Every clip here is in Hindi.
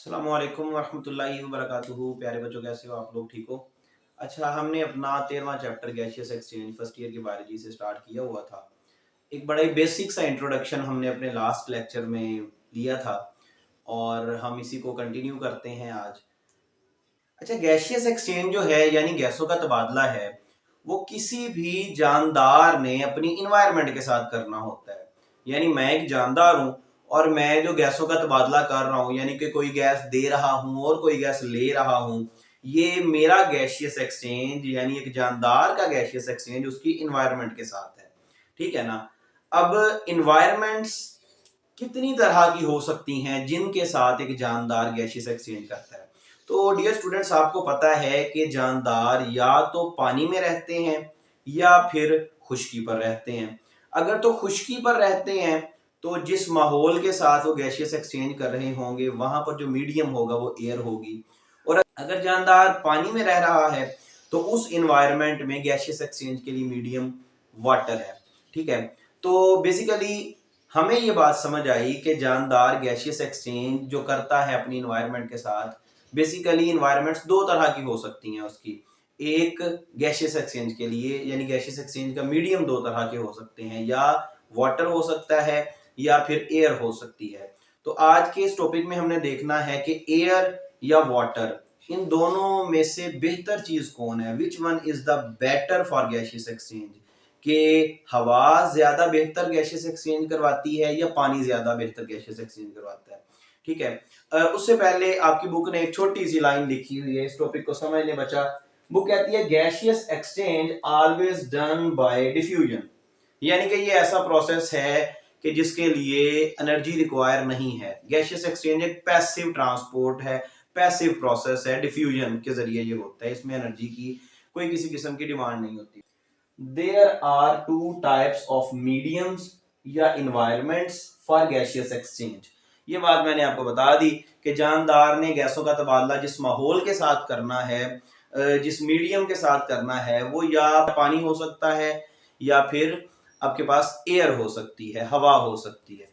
अस्सलामुअलैकुम वरहमतुल्लाहि वबरकातुहू। प्यारे बच्चों, कैसे हो आप लोग? ठीक हो? अच्छा, हमने अपना 13वां chapter gaseous exchange first year की बायोलॉजी से स्टार्ट किया हुआ था। एक बड़ा ही बेसिक सा इंट्रोडक्शन हमने अपने लास्ट लेक्चर में लिया था और हम इसी को कंटिन्यू करते हैं आज। अच्छा, गैशियस एक्सचेंज जो है यानी गैसों का तबादला है, वो किसी भी जानदार ने अपनी इन्वायरमेंट के साथ करना होता है। यानी मैं एक जानदार हूं और मैं जो गैसों का तबादला कर रहा हूं, यानी कि कोई गैस दे रहा हूं और कोई गैस ले रहा हूं, ये मेरा गैशियस एक्सचेंज यानी एक जानदार का गैशियस एक्सचेंज उसकी इन्वायरमेंट के साथ है। ठीक है ना? अब इन्वायरमेंट्स कितनी तरह की हो सकती हैं जिनके साथ एक जानदार गैशियस एक्सचेंज करता है? तो डियर स्टूडेंट्स, आपको पता है कि जानदार या तो पानी में रहते हैं या फिर खुश्की पर रहते हैं। अगर तो खुश्की पर रहते हैं तो जिस माहौल के साथ वो गैशियस एक्सचेंज कर रहे होंगे वहां पर जो मीडियम होगा वो एयर होगी। और अगर जानदार पानी में रह रहा है तो उस इन्वायरमेंट में गैशियस एक्सचेंज के लिए मीडियम वाटर है। ठीक है? तो बेसिकली हमें ये बात समझ आई कि जानदार गैशियस एक्सचेंज जो करता है अपनी इन्वायरमेंट के साथ, बेसिकली इन्वायरमेंट्स दो तरह की हो सकती हैं उसकी। एक गैशियस एक्सचेंज के लिए यानी गैशियस एक्सचेंज का मीडियम दो तरह के हो सकते हैं, या वाटर हो सकता है या फिर एयर हो सकती है। तो आज के इस टॉपिक में हमने देखना है कि एयर या वाटर, इन दोनों में से बेहतर चीज कौन है, which one is the better for gaseous exchange. कि हवा ज्यादा बेहतर गैशियस एक्सचेंज करवाती है या पानी ज्यादा बेहतर गैशियस एक्सचेंज करवाता है? ठीक है। उससे पहले आपकी बुक ने एक छोटी सी लाइन लिखी हुई है, इस टॉपिक को समझ ले बच्चा। बुक कहती है gaseous exchange always done by diffusion. यानी कि ये ऐसा प्रोसेस है कि जिसके लिए एनर्जी रिक्वायर नहीं है। गैशियस एक्सचेंज एक पैसिव ट्रांसपोर्ट है, पैसिव प्रोसेस है, डिफ्यूजन के जरिए ये होता है। इसमें एनर्जी की कोई किसी किस्म की डिमांड नहीं होती। There are two types of mediums या इन्वायरमेंट्स फॉर गैशियस एक्सचेंज। ये बात मैंने आपको बता दी कि जानदार ने गैसों का तबादला जिस माहौल के साथ करना है, जिस मीडियम के साथ करना है, वो या पानी हो सकता है या फिर आपके पास एयर हो सकती है, हवा हो सकती है।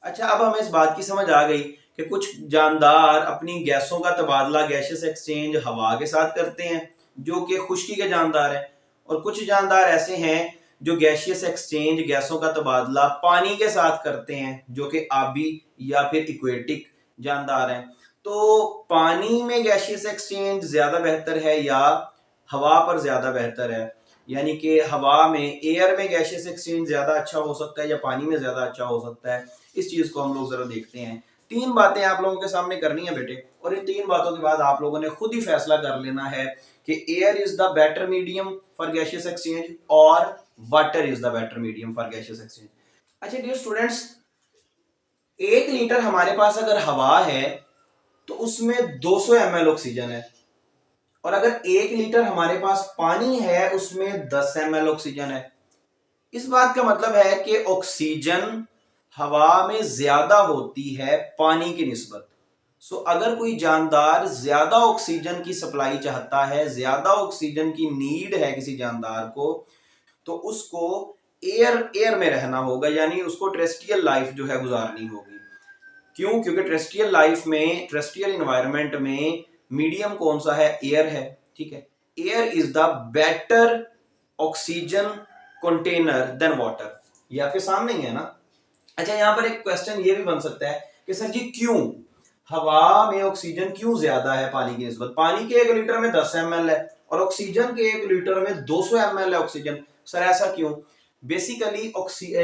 अच्छा, अब हमें इस बात की समझ आ गई कि कुछ जानदार अपनी गैसों का तबादला गैशियस एक्सचेंज हवा के साथ करते हैं जो कि खुश्की के जानदार हैं, और कुछ जानदार ऐसे हैं जो गैशियस एक्सचेंज गैसों का तबादला पानी के साथ करते हैं जो कि आबी या फिर इक्वेटिक जानदार हैं। तो पानी में गैशियस एक्सचेंज ज्यादा बेहतर है या हवा पर ज्यादा बेहतर है? यानी कि हवा में, एयर में गैशियस एक्सचेंज ज्यादा अच्छा हो सकता है या पानी में ज्यादा अच्छा हो सकता है? इस चीज को हम लोग जरा देखते हैं। तीन बातें आप लोगों के सामने करनी है बेटे, और इन तीन बातों के बाद आप लोगों ने खुद ही फैसला कर लेना है कि air is the better medium for gaseous exchange और water is the better medium for gaseous exchange. अच्छा डियर स्टूडेंट्स, 1 लीटर हमारे पास अगर हवा है तो उसमें 200 ml ऑक्सीजन है, और अगर 1 लीटर हमारे पास पानी है उसमें 10 ml ऑक्सीजन है। इस बात का मतलब है कि ऑक्सीजन हवा में ज्यादा होती है पानी की निस्बत। सो अगर कोई जानदार ज्यादा ऑक्सीजन की सप्लाई चाहता है, ज्यादा ऑक्सीजन की नीड है किसी जानदार को, तो उसको एयर में रहना होगा, यानी उसको टेरेस्ट्रियल लाइफ जो है गुजारनी होगी। क्यों? क्योंकि टेरेस्ट्रियल लाइफ में, टेरेस्ट्रियल एनवायरनमेंट में मीडियम कौन सा है? एयर है। ठीक है? Air is the better oxygen container than water. ये आपके सामने ही है ना। अच्छा, यहां पर एक क्वेश्चन ये भी बन सकता है कि सर जी क्यों हवा में ऑक्सीजन क्यों ज्यादा है पानी की निस्बत? पानी के 1 लीटर में 10 ml है और ऑक्सीजन के 1 लीटर में 200 ml है ऑक्सीजन। सर ऐसा क्यों? बेसिकली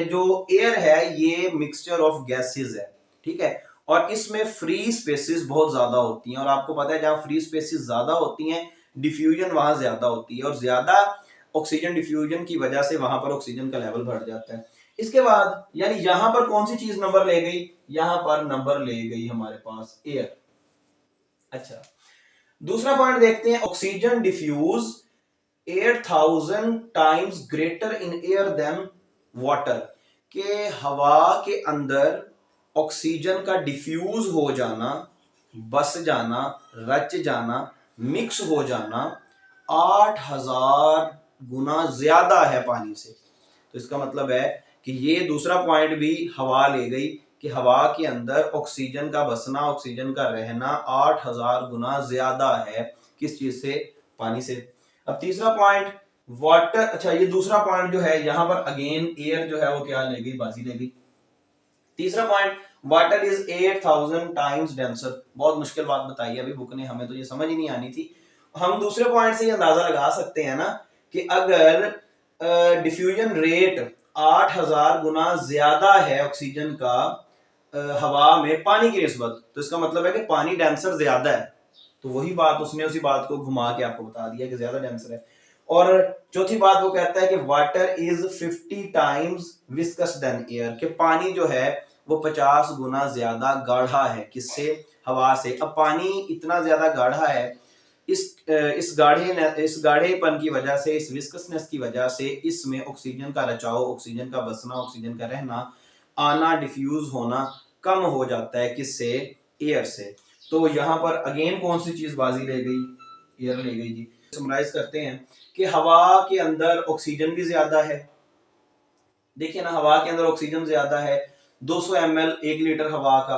जो एयर है ये मिक्सचर ऑफ गैसेस है। ठीक है? और इसमें फ्री स्पेसिस बहुत ज्यादा होती हैं, और आपको पता है जहां फ्री स्पेसिस ज्यादा होती हैं डिफ्यूजन वहां ज्यादा होती है, और ज्यादा ऑक्सीजन डिफ्यूजन की वजह से वहां पर ऑक्सीजन का लेवल बढ़ जाता है। इसके बाद यानी यहां पर कौन सी चीज नंबर ले गई? यहां पर नंबर ले गई हमारे पास एयर। अच्छा, दूसरा पॉइंट देखते हैं। Oxygen diffuse 8000 times greater in air than water. के हवा के अंदर ऑक्सीजन का डिफ्यूज हो जाना, बस जाना, रच जाना, मिक्स हो जाना 8000 गुना ज्यादा है पानी से। तो इसका मतलब है कि ये दूसरा पॉइंट भी हवा ले गई कि हवा के अंदर ऑक्सीजन का बसना, ऑक्सीजन का रहना 8000 गुना ज्यादा है किस चीज से? पानी से। अब तीसरा पॉइंट वाटर, अच्छा ये दूसरा पॉइंट जो है यहां पर अगेन एयर जो है वो क्या ले गई? बाजी ले गई। तीसरा point water is 8000 times denser. बहुत मुश्किल बात बताई है अभी बुक ने, हमें तो ये समझ ही नहीं आनी थी। हम दूसरे पॉइंट से ये अंदाजा लगा सकते हैं ना कि अगर डिफ्यूजन रेट 8000 गुना ज्यादा है ऑक्सीजन का हवा में पानी की निस्बत, तो इसका मतलब है कि पानी डेंसर ज्यादा है। तो वही बात उसने उसी बात को घुमा के आपको बता दिया कि ज्यादा डेंसर है। और चौथी बात वो कहता है कि water is 50 times viscous than air, कि पानी जो है वो 50 गुना ज्यादा गाढ़ा है किससे? हवा से। अब पानी इतना ज्यादा गाढ़ा है, इस गाढ़ेपन की वजह से, इस विस्कसनेस की वजह से इसमें ऑक्सीजन का रचाव, ऑक्सीजन का बसना, ऑक्सीजन का रहना, आना, डिफ्यूज होना कम हो जाता है किससे? एयर से। तो यहां पर अगेन कौन सी चीज बाजी ले गई? एयर ले गई जी। समराइज करते हैं कि हवा के अंदर ऑक्सीजन भी ज्यादा है। देखिए ना, हवा के अंदर ऑक्सीजन ज्यादा है, 200 ml 1 लीटर हवा का,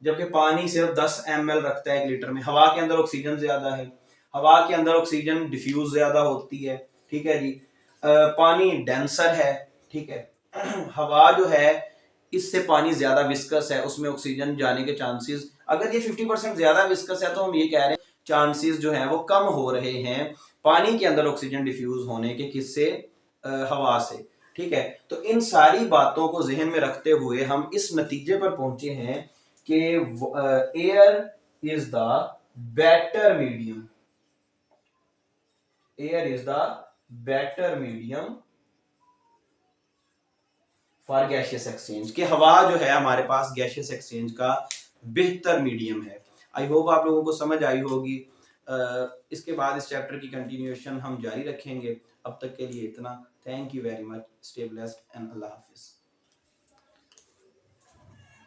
जबकि पानी सिर्फ 10 ml रखता है 1 लीटर में। हवा के अंदर ऑक्सीजन ज्यादा है, हवा के अंदर ऑक्सीजन डिफ्यूज ज्यादा होती है, ठीक है जी। पानी डेंसर है, ठीक है। हवा जो है इससे पानी ज्यादा विस्कस है, उसमें ऑक्सीजन जाने के चांसेस, अगर ये 50% ज्यादा विस्कस है तो हम ये कह रहे हैं चांसेस जो है वो कम हो रहे हैं पानी के अंदर ऑक्सीजन डिफ्यूज होने के, किससे? हवा से, ठीक है। तो इन सारी बातों को जहन में रखते हुए हम इस नतीजे पर पहुंचे हैं कि air is the better medium, air is the better medium for gaseous exchange, कि हवा जो है हमारे पास गैशियस एक्सचेंज का बेहतर मीडियम है। आई होप आप लोगों को समझ आई होगी। इसके बाद इस चैप्टर की कंटिन्यूएशन हम जारी रखेंगे। अब तक के लिए इतना। Thank you very much. Stay blessed and Allah Hafiz.